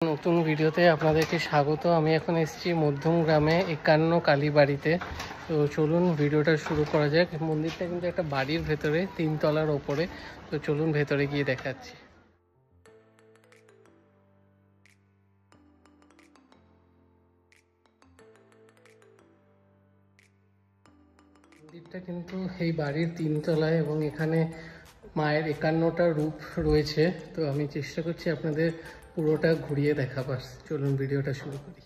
নতুন ভিডিওতে আপনাদেরকে স্বাগত। আমি এখন এসেছি মধ্যম গ্রামে 51 কালীবাড়িতে। তো চলুন ভিডিওটা শুরু করা যাক। মন্দিরটা কিন্তু একটা বাড়ির ভেতরে, 3 তলার ওপরে। তো চলুন ভেতরে গিয়ে দেখাচ্ছি। মন্দিরটা কিন্তু এই বাড়ির 3 তলায় এবং এখানে মায়ের 51টা রূপ রয়েছে। তো আমি চেষ্টা করছি আপনাদের পুরোটা ঘুরিয়ে দেখাবার। চলুন ভিডিওটা শুরু করি।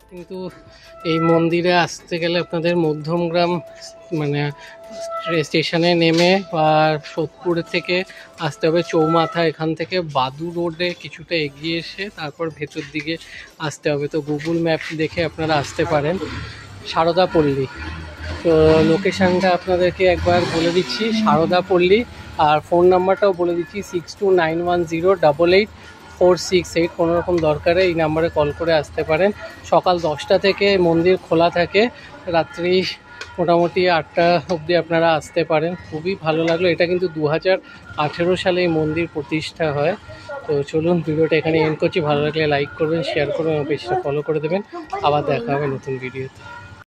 কিন্তু এই মন্দিরে আসতে গেলে আপনাদের মধ্যমগ্রাম মানে স্টেশনে নেমে বা সোদপুর থেকে আসতে হবে চৌমাথা। এখান থেকে বাদু রোডে কিছুটা এগিয়ে এসে তারপর ভেতর দিকে আসতে হবে। তো গুগল ম্যাপ দেখে আপনারা আসতে পারেন। সারদাপল্লী, তো লোকেশানটা আপনাদেরকে একবার বলে দিচ্ছি, সারদাপল্লী। আর ফোন নাম্বারটাও বলে দিচ্ছি 6291088468। কোনো রকম দরকারে এই নাম্বারে কল করে আসতে পারেন। সকাল 10টা থেকে মন্দির খোলা থাকে, রাত্রি মোটামুটি 8টা অবধি আপনারা আসতে পারেন। খুবই ভালো লাগলো। এটা কিন্তু 2018 সালে এই মন্দির প্রতিষ্ঠা হয়। তো চলুন ভিডিওটা এখানে এন্ড করছি। ভালো লাগলে লাইক করবেন, শেয়ার করবেন এবং পেজটা ফলো করে দেবেন। আবার দেখা হবে নতুন ভিডিওতে।